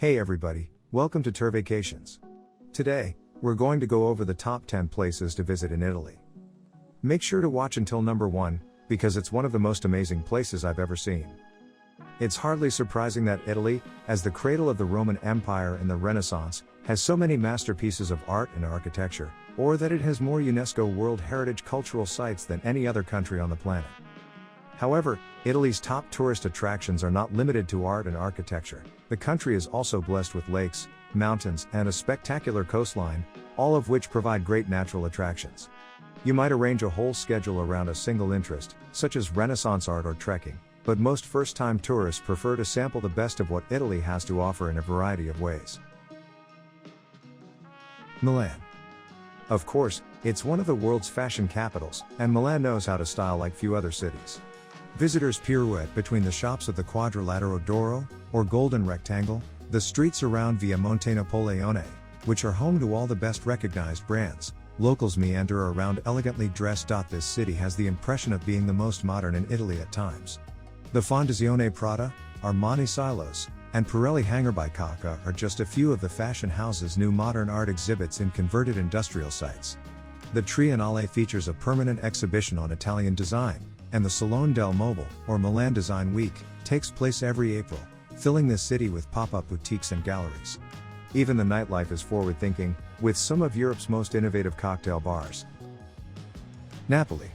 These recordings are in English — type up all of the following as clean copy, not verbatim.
Hey everybody, welcome to TurVacations. Today, we're going to go over the top 10 places to visit in Italy. Make sure to watch until number 1, because it's one of the most amazing places I've ever seen. It's hardly surprising that Italy, as the cradle of the Roman Empire and the Renaissance, has so many masterpieces of art and architecture, or that it has more UNESCO World Heritage cultural sites than any other country on the planet. However, Italy's top tourist attractions are not limited to art and architecture. The country is also blessed with lakes, mountains, and a spectacular coastline, all of which provide great natural attractions. You might arrange a whole schedule around a single interest, such as Renaissance art or trekking, but most first-time tourists prefer to sample the best of what Italy has to offer in a variety of ways. Milan. Of course, it's one of the world's fashion capitals, and Milan knows how to style like few other cities. Visitors pirouette between the shops of the Quadrilatero d'Oro, or Golden Rectangle, the streets around Via Monte Napoleone, which are home to all the best recognized brands. Locals meander around elegantly dressed. This city has the impression of being the most modern in Italy at times. The Fondazione Prada, Armani Silos, and Pirelli Hangar by Kaka are just a few of the fashion house's new modern art exhibits in converted industrial sites. The Triennale features a permanent exhibition on Italian design, and the Salone del Mobile, or Milan Design Week, takes place every April, filling the city with pop-up boutiques and galleries. Even the nightlife is forward-thinking, with some of Europe's most innovative cocktail bars. Napoli.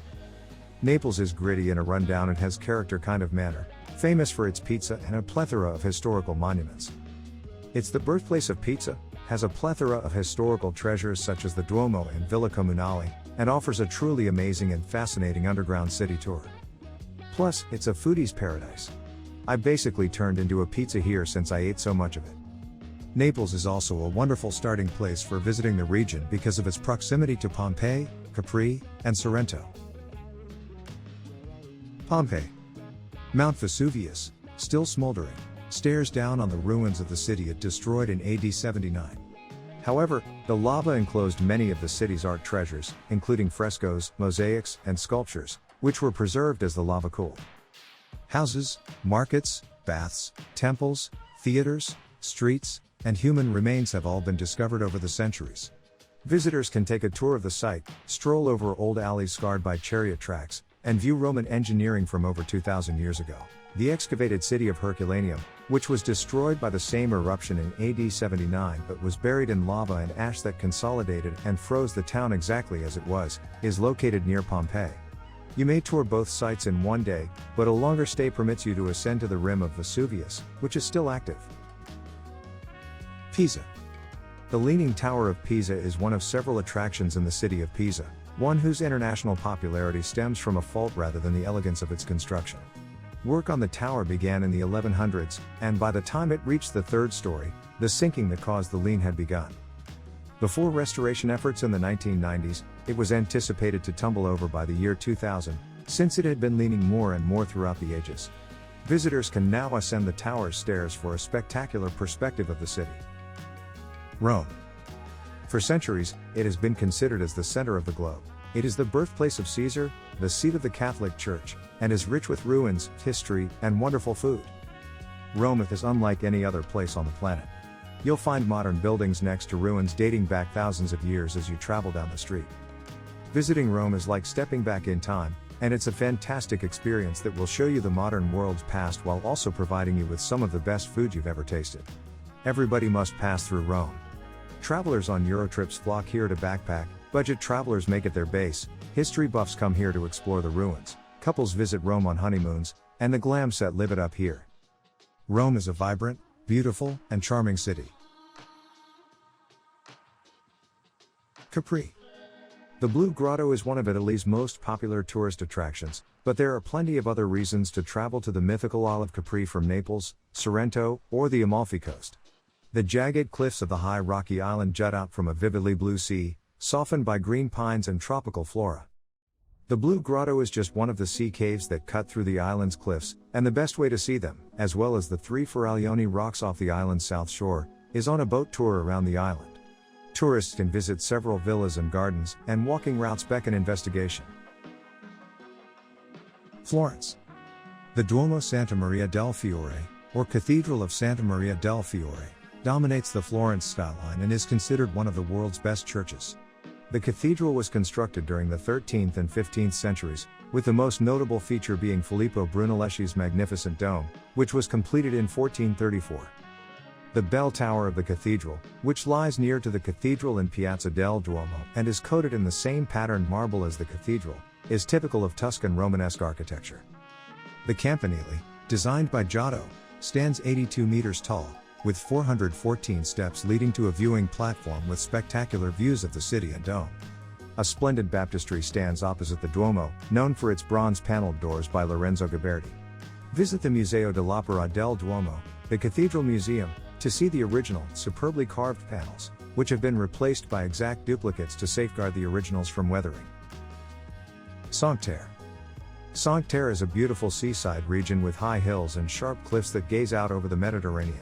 Naples is gritty in a rundown and has character kind of manner, famous for its pizza and a plethora of historical monuments. It's the birthplace of pizza, has a plethora of historical treasures such as the Duomo and Villa Comunale, and offers a truly amazing and fascinating underground city tour. Plus, it's a foodie's paradise. I basically turned into a pizza here since I ate so much of it. Naples is also a wonderful starting place for visiting the region because of its proximity to Pompeii, Capri, and Sorrento. Pompeii. Mount Vesuvius, still smoldering, stares down on the ruins of the city it destroyed in AD 79. However, the lava enclosed many of the city's art treasures, including frescoes, mosaics, and sculptures, which were preserved as the lava cooled. Houses, markets, baths, temples, theaters, streets, and human remains have all been discovered over the centuries. Visitors can take a tour of the site, stroll over old alleys scarred by chariot tracks, and view Roman engineering from over 2,000 years ago. The excavated city of Herculaneum, which was destroyed by the same eruption in AD 79 but was buried in lava and ash that consolidated and froze the town exactly as it was, is located near Pompeii. You may tour both sites in one day, but a longer stay permits you to ascend to the rim of Vesuvius, which is still active. Pisa. The Leaning Tower of Pisa is one of several attractions in the city of Pisa, one whose international popularity stems from a fault rather than the elegance of its construction. Work on the tower began in the 1100s, and by the time it reached the third story, the sinking that caused the lean had begun. Before restoration efforts in the 1990s, it was anticipated to tumble over by the year 2000, since it had been leaning more and more throughout the ages. Visitors can now ascend the tower's stairs for a spectacular perspective of the city. Rome. For centuries, it has been considered as the center of the globe. It is the birthplace of Caesar, the seat of the Catholic Church, and is rich with ruins, history, and wonderful food. Rome is unlike any other place on the planet. You'll find modern buildings next to ruins dating back thousands of years as you travel down the street. Visiting Rome is like stepping back in time, and it's a fantastic experience that will show you the modern world's past while also providing you with some of the best food you've ever tasted. Everybody must pass through Rome. Travelers on Eurotrips flock here to backpack, budget travelers make it their base, history buffs come here to explore the ruins, couples visit Rome on honeymoons, and the glam set live it up here. Rome is a vibrant, beautiful, and charming city. Capri. The Blue Grotto is one of Italy's most popular tourist attractions, but there are plenty of other reasons to travel to the mythical Isle of Capri from Naples, Sorrento, or the Amalfi Coast. The jagged cliffs of the high rocky island jut out from a vividly blue sea, softened by green pines and tropical flora. The Blue Grotto is just one of the sea caves that cut through the island's cliffs, and the best way to see them, as well as the 3 Faraglioni rocks off the island's south shore, is on a boat tour around the island. Tourists can visit several villas and gardens, and walking routes beckon investigation. Florence. The Duomo Santa Maria del Fiore, or Cathedral of Santa Maria del Fiore, dominates the Florence skyline and is considered one of the world's best churches. The cathedral was constructed during the 13th and 15th centuries, with the most notable feature being Filippo Brunelleschi's magnificent dome, which was completed in 1434. The bell tower of the cathedral, which lies near to the cathedral in Piazza del Duomo and is coated in the same patterned marble as the cathedral, is typical of Tuscan Romanesque architecture. The campanile, designed by Giotto, stands 82 meters tall, with 414 steps leading to a viewing platform with spectacular views of the city and dome. A splendid baptistry stands opposite the Duomo, known for its bronze-paneled doors by Lorenzo Ghiberti. Visit the Museo dell'Opera del Duomo, the Cathedral Museum, to see the original, superbly carved panels, which have been replaced by exact duplicates to safeguard the originals from weathering. Cinque Terre. Cinque Terre is a beautiful seaside region with high hills and sharp cliffs that gaze out over the Mediterranean.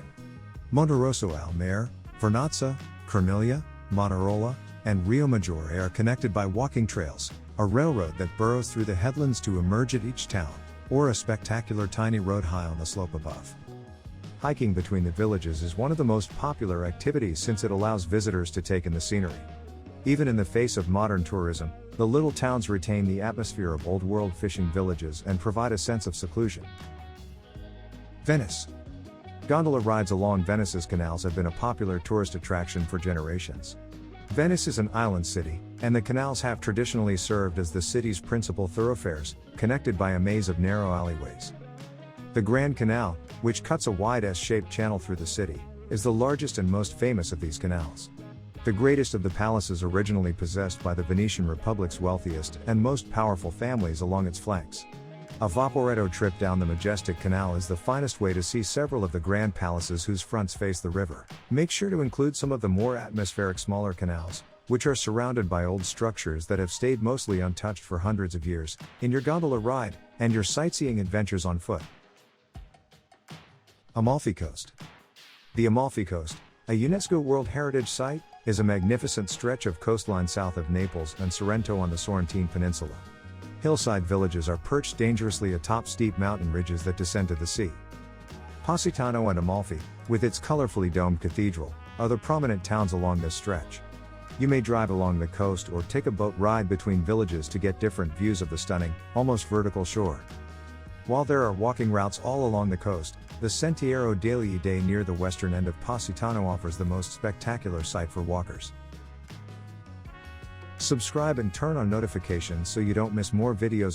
Monterosso al Mare, Vernazza, Corniglia, Matarola, and Rio Maggiore are connected by walking trails, a railroad that burrows through the headlands to emerge at each town, or a spectacular tiny road high on the slope above. Hiking between the villages is one of the most popular activities since it allows visitors to take in the scenery. Even in the face of modern tourism, the little towns retain the atmosphere of old-world fishing villages and provide a sense of seclusion. Venice. Gondola rides along Venice's canals have been a popular tourist attraction for generations. Venice is an island city, and the canals have traditionally served as the city's principal thoroughfares, connected by a maze of narrow alleyways. The Grand Canal, which cuts a wide S-shaped channel through the city, is the largest and most famous of these canals. The greatest of the palaces originally possessed by the Venetian Republic's wealthiest and most powerful families along its flanks. A vaporetto trip down the majestic canal is the finest way to see several of the grand palaces whose fronts face the river. Make sure to include some of the more atmospheric smaller canals, which are surrounded by old structures that have stayed mostly untouched for hundreds of years, in your gondola ride, and your sightseeing adventures on foot. Amalfi Coast. The Amalfi Coast, a UNESCO World Heritage Site, is a magnificent stretch of coastline south of Naples and Sorrento on the Sorrentine Peninsula. Hillside villages are perched dangerously atop steep mountain ridges that descend to the sea. Positano and Amalfi, with its colorfully domed cathedral, are the prominent towns along this stretch. You may drive along the coast or take a boat ride between villages to get different views of the stunning, almost vertical shore. While there are walking routes all along the coast, the Sentiero degli Dei near the western end of Positano offers the most spectacular sight for walkers. Subscribe and turn on notifications so you don't miss more videos of